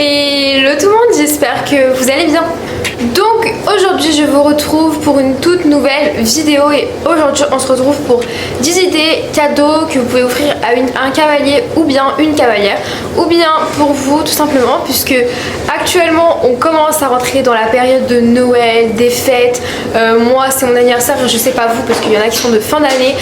Hello tout le monde, j'espère que vous allez bien. Donc aujourd'hui je vous retrouve pour une toute nouvelle vidéo et aujourd'hui on se retrouve pour 10 idées cadeaux que vous pouvez offrir à un cavalier ou bien une cavalière ou bien pour vous tout simplement, puisque actuellement on commence à rentrer dans la période de Noël, des fêtes. Moi c'est mon anniversaire, je sais pas vous parce qu'il y en a qui sont de fin d'année,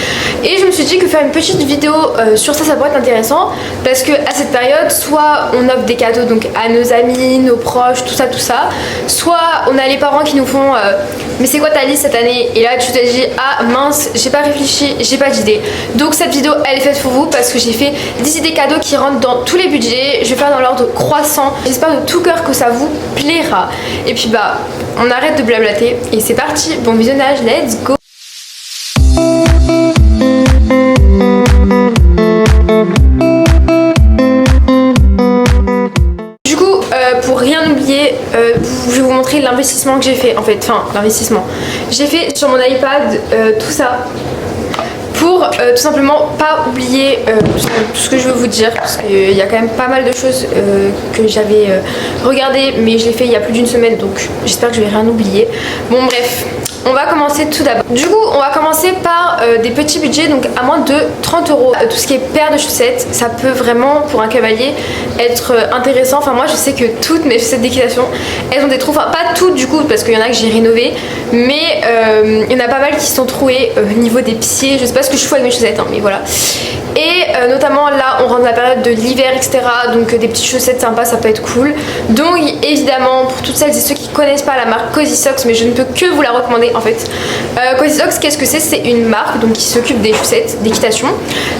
et je me suis dit que faire une petite vidéo sur ça pourrait être intéressant, parce que à cette période soit on offre des cadeaux donc à nos amis, nos proches, tout ça, soit on a les parents qui nous font mais c'est quoi ta liste cette année, et là tu te dis ah mince j'ai pas réfléchi, j'ai pas d'idée. Donc cette vidéo elle est faite pour vous parce que j'ai fait 10 idées cadeaux qui rentrent dans tous les budgets. Je vais faire dans l'ordre croissant, j'espère de tout cœur que ça vous plaira. Et puis bah on arrête de blablater et c'est parti, bon visionnage, let's go. Pour rien oublier, je vais vous montrer l'investissement que j'ai fait en fait, j'ai fait sur mon iPad tout ça pour tout simplement pas oublier tout ce que je veux vous dire, parce qu'il y a quand même pas mal de choses que j'avais regardé mais je l'ai fait il y a plus d'une semaine, donc j'espère que je vais rien oublier. Bon bref, on va commencer tout d'abord. Du coup, on va commencer par des petits budgets, donc à moins de 30 euros. Tout ce qui est paire de chaussettes, ça peut vraiment, pour un cavalier, être intéressant. Enfin, moi, je sais que toutes mes chaussettes d'équitation, elles ont des trous. Enfin, pas toutes du coup, parce qu'il y en a que j'ai rénové, mais il y en a pas mal qui sont troués au niveau des pieds. Je sais pas ce que je fais avec mes chaussettes, hein, mais voilà. Et notamment là, on rentre dans la période de l'hiver, etc. Donc des petites chaussettes sympas, ça peut être cool. Donc évidemment, pour toutes celles et ceux qui connaissent pas la marque Cozy Socks, mais je ne peux que vous la recommander en fait. Cozy Socks, qu'est-ce que c'est? C'est une marque donc qui s'occupe des chaussettes d'équitation.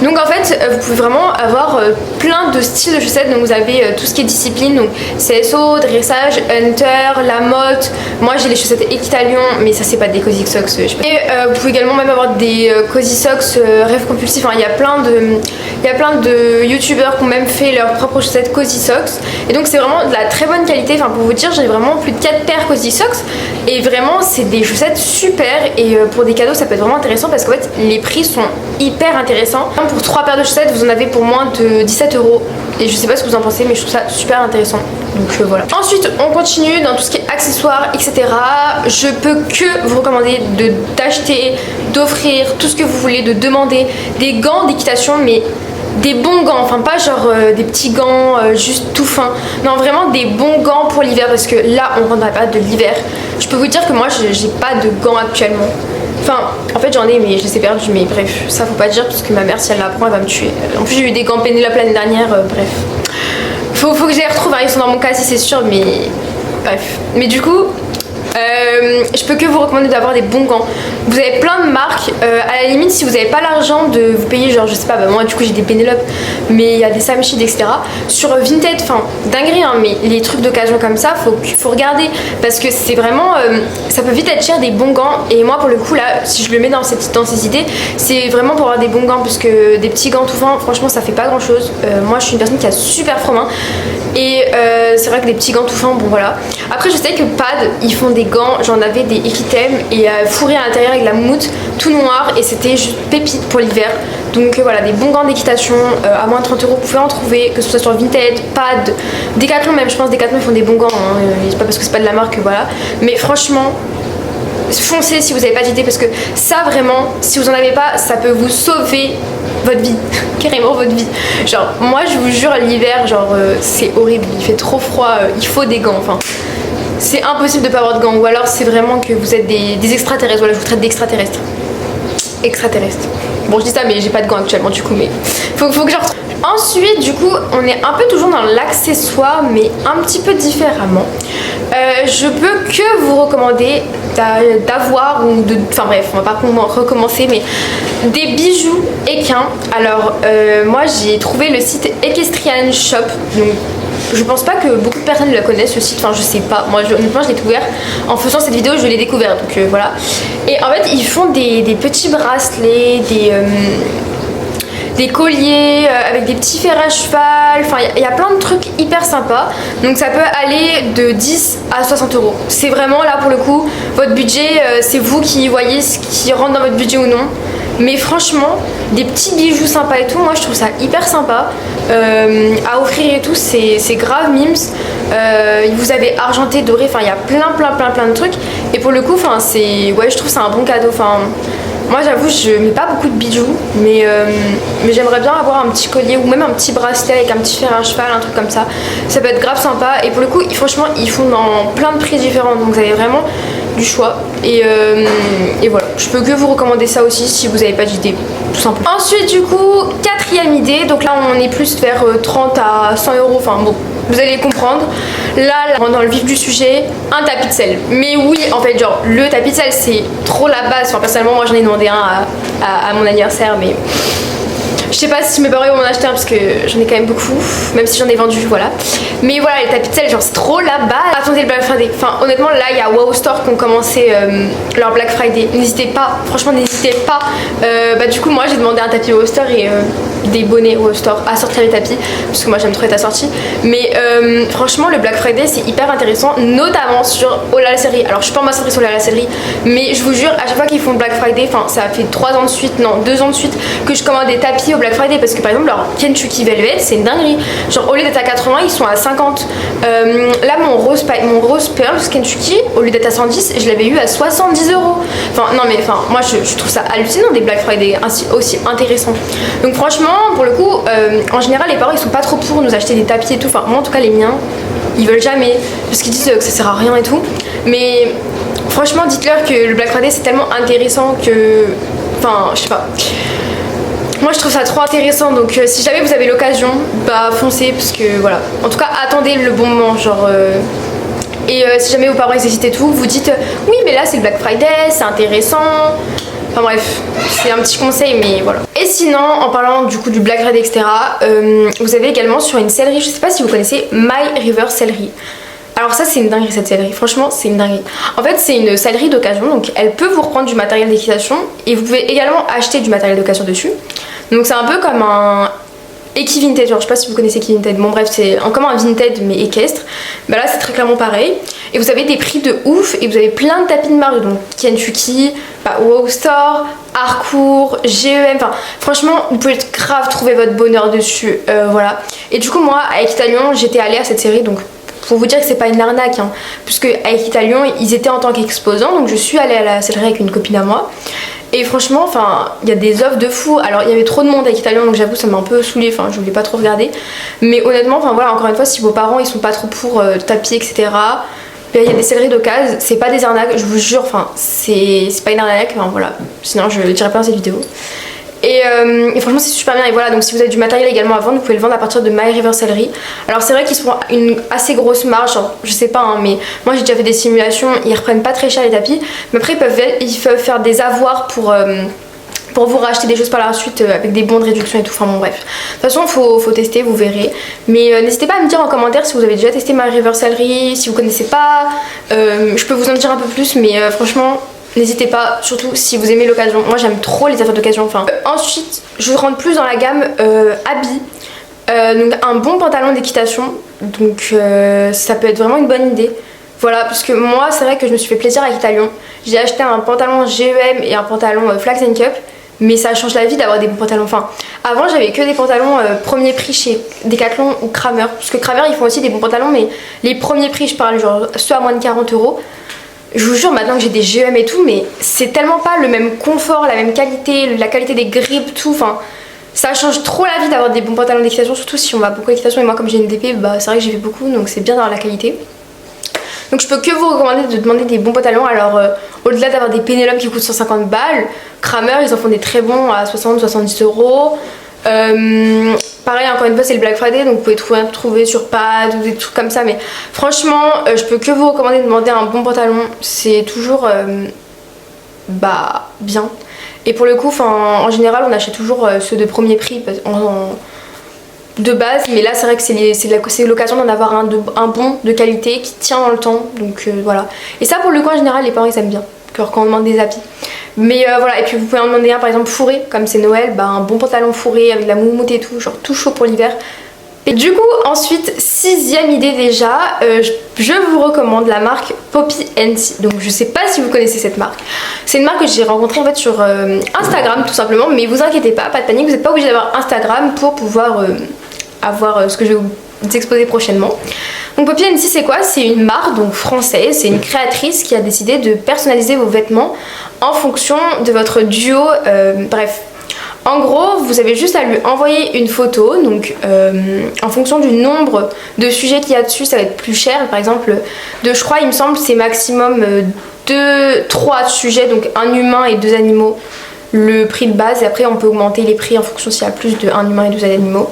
Donc en fait, vous pouvez vraiment avoir plein de styles de chaussettes. Donc vous avez tout ce qui est discipline, donc CSO, dressage, hunter, la motte. Moi j'ai les chaussettes Équitalion, mais ça c'est pas des Cozy Socks. Et vous pouvez également même avoir des Cozy Socks rêve compulsif. Enfin, il y a plein de youtubeurs qui ont même fait leurs propres chaussettes Cozy Socks, et donc c'est vraiment de la très bonne qualité. Enfin, pour vous dire, j'ai vraiment plus de 4 paires Cozy Socks et vraiment c'est des chaussettes super, et pour des cadeaux ça peut être vraiment intéressant parce qu'en fait les prix sont hyper intéressants. Pour 3 paires de chaussettes vous en avez pour moins de 17 euros, et je sais pas ce que vous en pensez mais je trouve ça super intéressant, donc voilà. Ensuite on continue dans tout ce qui est accessoires, etc. Je peux que vous recommander d'acheter, d'offrir tout ce que vous voulez, de demander des gants d'équitation, mais des bons gants, enfin pas genre des petits gants juste tout fins, non vraiment des bons gants pour l'hiver, parce que là on rentre dans la période de l'hiver. Je peux vous dire que moi j'ai pas de gants actuellement, enfin en fait j'en ai mais je les ai perdus, mais bref ça faut pas dire parce que ma mère si elle l'apprend elle va me tuer. En plus j'ai eu des gants Pénélope l'année dernière, bref faut que je les retrouve, hein. Ils sont dans mon casier c'est sûr, mais bref. Mais du coup je peux que vous recommander d'avoir des bons gants. Vous avez plein de marques, à la limite si vous n'avez pas l'argent de vous payer, genre je sais pas, bah moi du coup j'ai des Pénélope, mais il y a des Sam Sheed, etc. Sur Vinted, enfin dinguerie hein, mais les trucs d'occasion comme ça faut regarder, parce que c'est vraiment ça peut vite être cher des bons gants. Et moi pour le coup là, si je le mets dans ces idées, c'est vraiment pour avoir des bons gants, parce que des petits gants tout fins franchement ça fait pas grand chose. Moi je suis une personne qui a super froid main, et c'est vrai que des petits gants tout fins, bon voilà. Après je sais que Pad ils font des gants, j'en avais des Equitem et fourrés à l'intérieur avec la moumoute tout noir, et c'était juste pépite pour l'hiver. Donc voilà, des bons gants d'équitation à moins de 30 euros, vous pouvez en trouver, que ce soit sur Vinted, Pad, Decathlon même, je pense Decathlon ils font des bons gants, hein, c'est pas parce que c'est pas de la marque, voilà. Mais franchement foncez si vous n'avez pas d'idée, parce que ça vraiment si vous en avez pas ça peut vous sauver votre vie, carrément votre vie. Genre moi je vous jure l'hiver genre c'est horrible, il fait trop froid, il faut des gants, enfin c'est impossible de pas avoir de gants, ou alors c'est vraiment que vous êtes des extraterrestres. Voilà, je vous traite d'extraterrestres. Extraterrestres. Bon je dis ça mais j'ai pas de gants actuellement du coup, mais faut que je retrouve. Ensuite du coup on est un peu toujours dans l'accessoire mais un petit peu différemment. Je peux que vous recommander d'avoir ou de... Enfin bref, on va pas recommencer, mais des bijoux équins. Alors moi j'ai trouvé le site Equestrian Shop, donc je pense pas que beaucoup de personnes le connaissent ce site, enfin je sais pas, moi honnêtement je l'ai découvert en faisant cette vidéo, je l'ai découvert, donc voilà. Et en fait ils font des petits bracelets, des colliers avec des petits fers à cheval, enfin il y a plein de trucs hyper sympas. Donc ça peut aller de 10 à 60 euros. C'est vraiment là pour le coup, votre budget, c'est vous qui voyez ce qui rentre dans votre budget ou non. Mais franchement, des petits bijoux sympas et tout, moi je trouve ça hyper sympa à offrir et tout, c'est grave mimes. vous avez argenté, doré, enfin il y a plein de trucs. Et pour le coup, enfin c'est, ouais, je trouve c'est un bon cadeau. Enfin moi j'avoue je mets pas beaucoup de bijoux, mais j'aimerais bien avoir un petit collier ou même un petit bracelet avec un petit fer à cheval, un truc comme ça. Ça peut être grave sympa. Et pour le coup, franchement, ils font dans plein de prix différents, donc vous avez vraiment du choix. Et voilà, je peux que vous recommander ça aussi si vous n'avez pas d'idée, tout simplement. Ensuite, du coup, quatrième idée, donc là on est plus vers 30 à 100 euros, enfin bon, vous allez comprendre. Là, dans le vif du sujet, un tapis de sel. Mais oui, en fait, genre, le tapis de sel, c'est trop la base. Enfin, personnellement, moi, j'en ai demandé un à mon anniversaire, mais je sais pas si mes parents vont m'en acheter un parce que j'en ai quand même beaucoup, même si j'en ai vendu, voilà. Mais voilà, les tapis de sel, genre, c'est trop la base. Attendez le Black Friday. Enfin, honnêtement, là, il y a Wow Store qui ont commencé leur Black Friday. N'hésitez pas, franchement, n'hésitez pas. Du coup, moi, j'ai demandé un tapis Wow Store et des bonnets Wow Store à sortir les tapis, parce que moi, j'aime trop être assortie. Mais franchement, le Black Friday, c'est hyper intéressant, notamment sur Ola la sellerie. Alors, je suis pas ambassadrice sur Ola la sellerie, mais je vous jure, à chaque fois qu'ils font Black Friday, enfin, ça fait 2 ans de suite que je commande des tapis au Black Friday, parce que par exemple, leur Kentucky Velvet, c'est une dinguerie. Genre, au lieu d'être à 80, ils sont à 50. Là, mon Rose Pearl Kentucky, au lieu d'être à 110, je l'avais eu à 70 euros. Enfin, non, mais enfin, moi, je trouve ça hallucinant des Black Friday aussi intéressants. Donc, franchement, pour le coup, en général, les parents, ils sont pas trop pour nous acheter des tapis et tout. Enfin, moi, en tout cas, les miens, ils veulent jamais, parce qu'ils disent que ça sert à rien et tout. Mais franchement, dites-leur que le Black Friday, c'est tellement intéressant que. Enfin, je sais pas. Moi je trouve ça trop intéressant, donc si jamais vous avez l'occasion, bah foncez, parce que voilà. En tout cas, attendez le bon moment, genre. Et si jamais vos parents hésitent et tout, vous dites oui, mais là c'est le Black Friday, c'est intéressant. Enfin bref, c'est un petit conseil, mais voilà. Et sinon, en parlant du coup du Black Friday, etc., vous avez également sur une sellerie, je sais pas si vous connaissez My River Sellerie. Alors ça c'est une dinguerie cette sellerie, franchement c'est une dinguerie. En fait c'est une sellerie d'occasion, donc elle peut vous reprendre du matériel d'équitation et vous pouvez également acheter du matériel d'occasion dessus. Donc c'est un peu comme un Equivinted, genre je sais pas si vous connaissez Equivinted, bon bref c'est comme un Vinted mais équestre. Bah là c'est très clairement pareil. Et vous avez des prix de ouf et vous avez plein de tapis de marque, donc Kentucky, Wow Store, Harcourt, GEM, enfin franchement vous pouvez grave trouver votre bonheur dessus, voilà. Et du coup moi avec Italian j'étais allée à cette série, donc pour vous dire que c'est pas une arnaque, hein, puisque avec Italian ils étaient en tant qu'exposants, donc je suis allée à la sellerie avec une copine à moi. Et franchement, enfin, il y a des offres de fou. Alors il y avait trop de monde avec Italian, donc j'avoue ça m'a un peu saoulée, enfin je voulais pas trop regarder. Mais honnêtement, enfin voilà, encore une fois, si vos parents ils sont pas trop pour tapis, etc., il y a des selleries d'occasion, c'est pas des arnaques, je vous jure, enfin c'est pas une arnaque, enfin voilà, sinon je le dirais pas dans cette vidéo. Et franchement c'est super bien. Et voilà, donc si vous avez du matériel également à vendre, vous pouvez le vendre à partir de My River Sellerie. Alors c'est vrai qu'ils font une assez grosse marge, genre, je sais pas, hein, mais moi j'ai déjà fait des simulations, ils reprennent pas très cher les tapis, mais après ils peuvent faire des avoirs pour vous racheter des choses par la suite avec des bons de réduction et tout, enfin bon bref. De toute façon faut tester, vous verrez. Mais n'hésitez pas à me dire en commentaire si vous avez déjà testé My River Sellerie, si vous connaissez pas, je peux vous en dire un peu plus, mais franchement n'hésitez pas, surtout si vous aimez l'occasion. Moi j'aime trop les affaires d'occasion. Enfin, ensuite je rentre plus dans la gamme habits. Donc un bon pantalon d'équitation, donc ça peut être vraiment une bonne idée. Voilà, parce que moi c'est vrai que je me suis fait plaisir avec Italian. J'ai acheté un pantalon GEM et un pantalon Flax & Cup, mais ça change la vie d'avoir des bons pantalons. Enfin, avant j'avais que des pantalons premier prix chez Decathlon ou Kramer, parce que Kramer ils font aussi des bons pantalons, mais les premiers prix, je parle genre ceux à moins de 40 euros. Je vous jure maintenant que j'ai des GEM et tout, mais c'est tellement pas le même confort, la même qualité, la qualité des grippes, tout, enfin ça change trop la vie d'avoir des bons pantalons d'équitation, surtout si on va beaucoup à l'équitation. Et moi comme j'ai une DP, bah c'est vrai que j'ai fait beaucoup, donc c'est bien d'avoir la qualité. Donc je peux que vous recommander de demander des bons pantalons. Alors au-delà d'avoir des Pénélope qui coûtent 150 balles, Kramer ils en font des très bons à 60-70 euros. Pareil, encore une fois c'est le Black Friday, donc vous pouvez trouver sur Pad ou des trucs comme ça, mais franchement je peux que vous recommander de demander un bon pantalon, c'est toujours bien. Et pour le coup, en général on achète toujours ceux de premier prix de base, mais là c'est vrai que c'est l'occasion d'en avoir un bon de qualité qui tient dans le temps, donc voilà. Et ça pour le coup en général les parents ils aiment bien quand on demande des habits. Mais voilà, et puis vous pouvez en demander un par exemple fourré, comme c'est Noël, un bon pantalon fourré avec de la moumoute et tout, genre tout chaud pour l'hiver. Et du coup ensuite, 6ème idée déjà, je vous recommande la marque Poppy & Donc je sais pas si vous connaissez cette marque. C'est une marque que j'ai rencontrée en fait sur Instagram tout simplement, mais vous inquiétez pas de panique, vous n'êtes pas obligé d'avoir Instagram pour pouvoir avoir ce que je vais vous exposer prochainement. Donc Poppy NC c'est quoi? C'est une marque donc française, c'est une créatrice qui a décidé de personnaliser vos vêtements en fonction de votre duo, bref. En gros, vous avez juste à lui envoyer une photo, donc en fonction du nombre de sujets qu'il y a dessus, ça va être plus cher. Par exemple, je crois, il me semble, c'est maximum 3 sujets, donc un humain et 2 animaux, le prix de base. Et après, on peut augmenter les prix en fonction s'il y a plus de 1 humain et 2 animaux.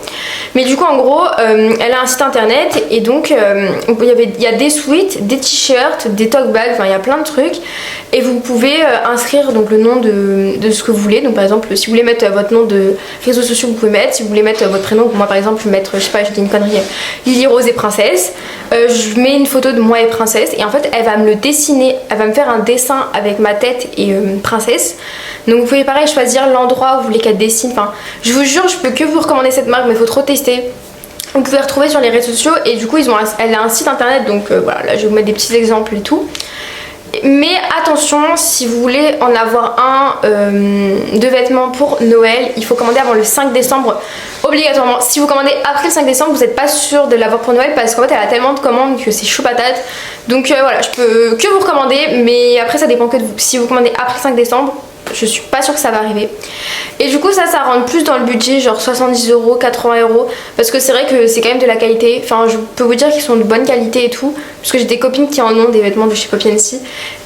Mais du coup, en gros, elle a un site internet et donc il y a des sweats, des t-shirts, des tote bags, enfin il y a plein de trucs. Et vous pouvez inscrire donc le nom de ce que vous voulez. Donc par exemple, si vous voulez mettre votre nom de réseaux sociaux, vous pouvez mettre. Si vous voulez mettre votre prénom, moi par exemple, je vais mettre, je sais pas, je dis une connerie, Lily Rose et Princesse. Je mets une photo de moi et Princesse et en fait, elle va me le dessiner. Elle va me faire un dessin avec ma tête et Princesse. Donc vous pouvez pareil choisir l'endroit où vous voulez qu'elle dessine. Enfin, je vous jure, je peux que vous recommander cette marque, mais il faut trop tester. Vous pouvez retrouver sur les réseaux sociaux et du coup, elle a un site internet. Donc voilà, là je vais vous mettre des petits exemples et tout. Mais attention, si vous voulez en avoir un de vêtements pour Noël, il faut commander avant le 5 décembre obligatoirement. Si vous commandez après le 5 décembre, vous n'êtes pas sûr de l'avoir pour Noël parce qu'en fait elle a tellement de commandes que c'est chaud patate. Donc voilà, je peux que vous recommander, mais après ça dépend que de vous. Si vous commandez après le 5 décembre, je suis pas sûre que ça va arriver. Et du coup ça rentre plus dans le budget, genre 70 €, 80 €, parce que c'est vrai que c'est quand même de la qualité. Enfin, je peux vous dire qu'ils sont de bonne qualité et tout, parce que j'ai des copines qui en ont des vêtements de chez Poppy NC.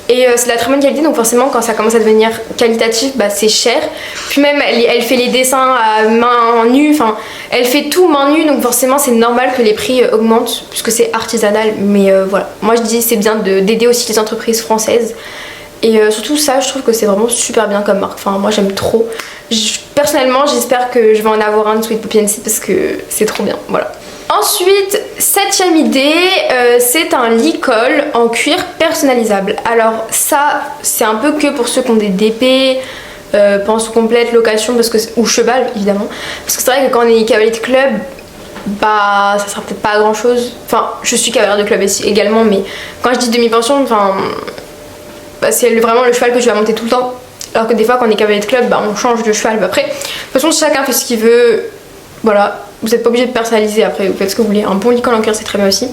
Et c'est de la très bonne qualité, donc forcément quand ça commence à devenir qualitatif, bah c'est cher. Puis même elle fait les dessins à main nue, enfin elle fait tout main nue, donc forcément c'est normal que les prix augmentent puisque c'est artisanal. Mais voilà, moi je dis c'est bien d'aider aussi les entreprises françaises. Et surtout ça, je trouve que c'est vraiment super bien comme marque. Enfin moi j'aime trop. Personnellement j'espère que je vais en avoir un de Sweet Poppy NC parce que c'est trop bien, voilà. Ensuite, 7ème idée, c'est un lit-col en cuir personnalisable. Alors ça, c'est un peu que pour ceux qui ont des DP, pension complète, location, ou cheval évidemment. Parce que c'est vrai que quand on est cavalier de club, bah ça sert peut-être pas à grand chose. Enfin, je suis cavalière de club également, mais quand je dis demi-pension, enfin, bah, c'est vraiment le cheval que je vais monter tout le temps. Alors que des fois quand on est cavalier de club, bah, on change de cheval. Bah, après, de toute façon chacun fait ce qu'il veut, voilà. Vous n'êtes pas obligé de personnaliser, après vous faites ce que vous voulez. Un bon lit-col en cuir c'est très bien aussi.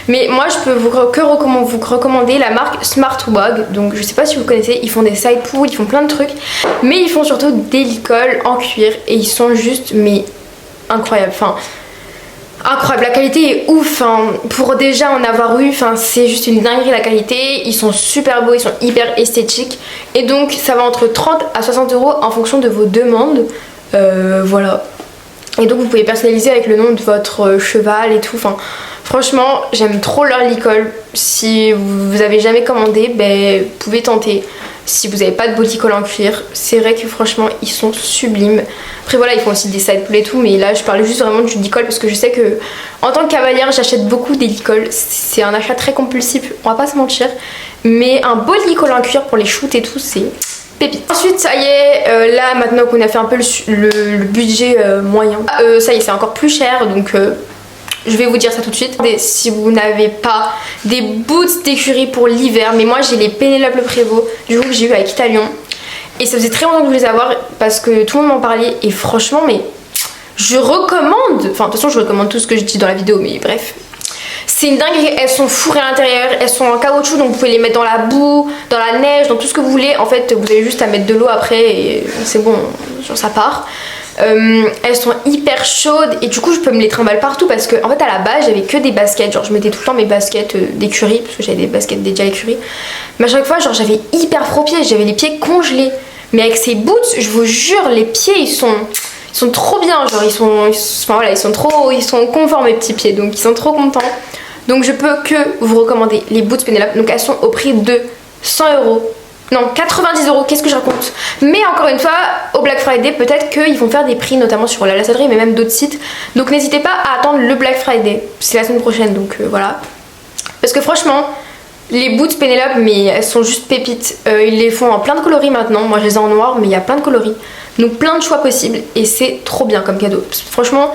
Mais moi je peux vous recommander la marque Smartwag. Donc je sais pas si vous connaissez, ils font des side pools, ils font plein de trucs. Mais ils font surtout des lit-cols en cuir et ils sont juste mais incroyables. Enfin incroyable, la qualité est ouf, hein. Pour déjà en avoir eu, enfin, c'est juste une dinguerie la qualité. Ils sont super beaux, ils sont hyper esthétiques. Et donc ça va entre 30 à 60 € en fonction de vos demandes. Voilà. Et donc vous pouvez personnaliser avec le nom de votre cheval et tout. Enfin, franchement, j'aime trop leur lit-col. Si vous avez jamais commandé, ben, vous pouvez tenter. Si vous n'avez pas de beau lit-col en cuir, c'est vrai que franchement, ils sont sublimes. Après voilà, ils font aussi des side pools et tout, mais là je parlais juste vraiment du lit-col parce que je sais que en tant que cavalière, j'achète beaucoup des lit-cols. C'est un achat très compulsif, on va pas se mentir. Mais un beau lit-col en cuir pour les shoots et tout, c'est pépite. Ensuite ça y est, là maintenant qu'on a fait un peu le budget moyen, ça y est c'est encore plus cher donc je vais vous dire ça tout de suite. Si vous n'avez pas des boots d'écurie pour l'hiver, mais moi j'ai les Pénélope Le Prévost du coup que j'ai eu avec Italion et ça faisait très longtemps que je voulais les avoir parce que tout le monde m'en parlait et franchement mais je recommande, enfin de toute façon je recommande tout ce que je dis dans la vidéo mais bref. C'est une dinguerie, elles sont fourrées à l'intérieur, elles sont en caoutchouc donc vous pouvez les mettre dans la boue, dans la neige, dans tout ce que vous voulez. En fait vous avez juste à mettre de l'eau après et c'est bon, genre ça part. Elles sont hyper chaudes et du coup je peux me les trimballer partout parce que en fait à la base j'avais que des baskets, genre je mettais tout le temps mes baskets d'écurie parce que j'avais des baskets dédiées à l'écurie. Mais à chaque fois genre j'avais hyper froid pieds, j'avais les pieds congelés. Mais avec ces boots, je vous jure, les pieds ils sont trop bien, genre ils sont conformes mes petits pieds donc ils sont trop contents. Donc je peux que vous recommander les boots Pénélope. Donc elles sont au prix de 100 €. Non, 90 €, qu'est-ce que je raconte? Mais encore une fois, au Black Friday, peut-être qu'ils vont faire des prix, notamment sur la Lassaderie, mais même d'autres sites. Donc n'hésitez pas à attendre le Black Friday. C'est la semaine prochaine, donc voilà. Parce que franchement, les boots Pénélope, mais elles sont juste pépites. Ils les font en plein de coloris maintenant. Moi je les ai en noir, mais il y a plein de coloris. Donc plein de choix possibles. Et c'est trop bien comme cadeau. Franchement,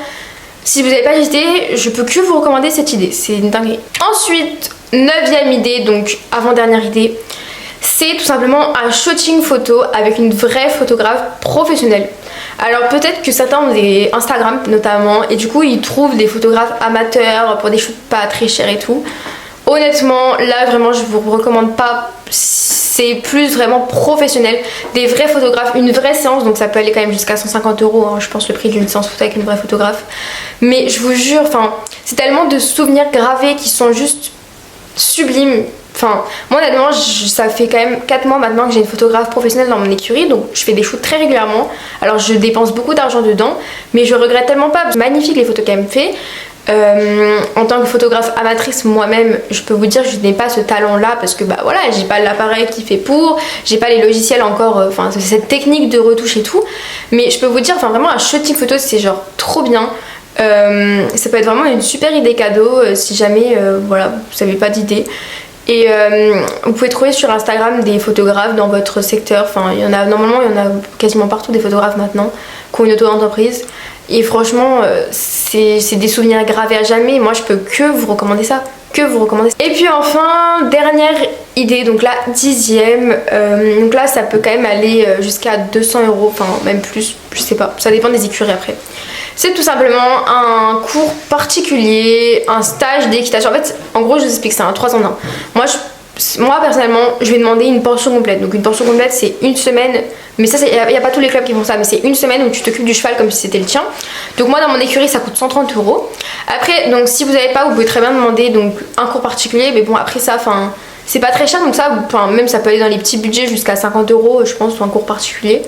si vous n'avez pas hésité, je peux que vous recommander cette idée. C'est une dinguerie. Ensuite, 9ème idée, donc avant-dernière idée. C'est tout simplement un shooting photo avec une vraie photographe professionnelle. Alors peut-être que certains ont des Instagram notamment et du coup ils trouvent des photographes amateurs pour des shoots pas très chers et tout. Honnêtement, là vraiment je vous recommande pas, c'est plus vraiment professionnel, des vrais photographes, une vraie séance, donc ça peut aller quand même jusqu'à 150 €, hein, je pense le prix d'une séance photo avec une vraie photographe. Mais je vous jure, enfin, c'est tellement de souvenirs gravés qui sont juste sublimes. Enfin, moi honnêtement, ça fait quand même 4 mois maintenant que j'ai une photographe professionnelle dans mon écurie, donc je fais des shoots très régulièrement. Alors je dépense beaucoup d'argent dedans, mais je regrette tellement pas. Magnifique les photos qu'elle me fait. En tant que photographe amatrice moi-même, je peux vous dire que je n'ai pas ce talent là parce que bah voilà, j'ai pas l'appareil qui fait pour, j'ai pas les logiciels encore, enfin cette technique de retouche et tout, mais je peux vous dire, enfin vraiment un shooting photo c'est genre trop bien. Ça peut être vraiment une super idée cadeau si jamais voilà, vous n'avez pas d'idée. Et vous pouvez trouver sur Instagram des photographes dans votre secteur, enfin il y en a normalement, il y en a quasiment partout des photographes maintenant qui ont une auto-entreprise. Et franchement, c'est des souvenirs gravés à jamais. Moi, je peux que vous recommander ça. Que vous recommander ça. Et puis enfin, dernière idée, donc la 10e. Donc là, ça peut quand même aller jusqu'à 200 €, enfin même plus, je sais pas. Ça dépend des écuries après. C'est tout simplement un cours particulier, un stage d'équitation. En fait, en gros, je vous explique, c'est un 3 en 1. Moi personnellement, je vais demander une pension complète. Donc une pension complète, c'est une semaine. Mais ça, il n'y a pas tous les clubs qui font ça, mais c'est une semaine où tu t'occupes du cheval comme si c'était le tien. Donc moi, dans mon écurie, ça coûte 130 €. Après, donc si vous n'avez pas, vous pouvez très bien demander donc un cours particulier. Mais bon, après ça, enfin, c'est pas très cher. Donc ça, enfin, même ça peut aller dans les petits budgets jusqu'à 50 €, je pense, pour un cours particulier.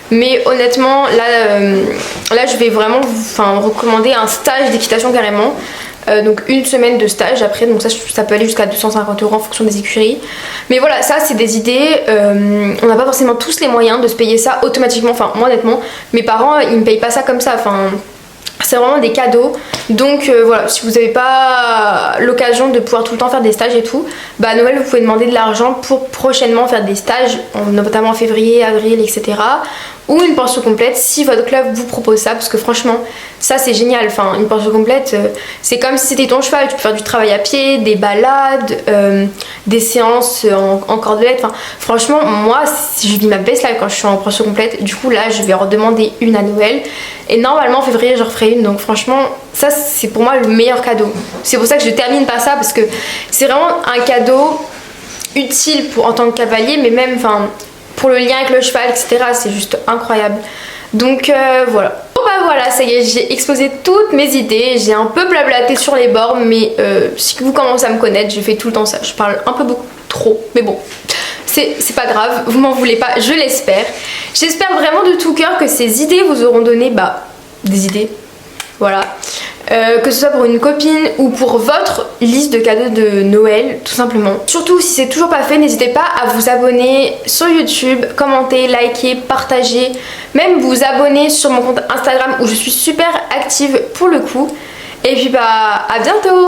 Mais honnêtement, là je vais vraiment vous recommander un stage d'équitation carrément. Donc une semaine de stage après, donc ça peut aller jusqu'à 250 € en fonction des écuries. Mais voilà, ça c'est des idées, on n'a pas forcément tous les moyens de se payer ça automatiquement. Enfin moi honnêtement, mes parents ils me payent pas ça comme ça, enfin c'est vraiment des cadeaux. Donc voilà, si vous n'avez pas l'occasion de pouvoir tout le temps faire des stages et tout, bah à Noël vous pouvez demander de l'argent pour prochainement faire des stages, notamment en février, avril, etc. Ou une pension complète si votre club vous propose ça, parce que franchement ça c'est génial. Enfin une pension complète, c'est comme si c'était ton cheval, tu peux faire du travail à pied, des balades, des séances en cordelette. Enfin franchement moi je vis ma best life quand je suis en pension complète. Du coup là je vais en redemander une à Noël et normalement en février je referai une. Donc franchement ça c'est pour moi le meilleur cadeau. C'est pour ça que je termine par ça, parce que c'est vraiment un cadeau utile en tant que cavalier, mais même enfin pour le lien avec le cheval, etc. C'est juste incroyable. Donc voilà. Bon bah voilà, ça y est, j'ai exposé toutes mes idées. J'ai un peu blablaté sur les bords, mais si vous commencez à me connaître, je fais tout le temps ça. Je parle un peu beaucoup trop, mais bon. C'est pas grave, vous m'en voulez pas, je l'espère. J'espère vraiment de tout cœur que ces idées vous auront donné des idées. Voilà. Que ce soit pour une copine ou pour votre liste de cadeaux de Noël, tout simplement. Surtout si c'est toujours pas fait, n'hésitez pas à vous abonner sur YouTube, commenter, liker, partager, même vous abonner sur mon compte Instagram où je suis super active pour le coup. Et puis à bientôt.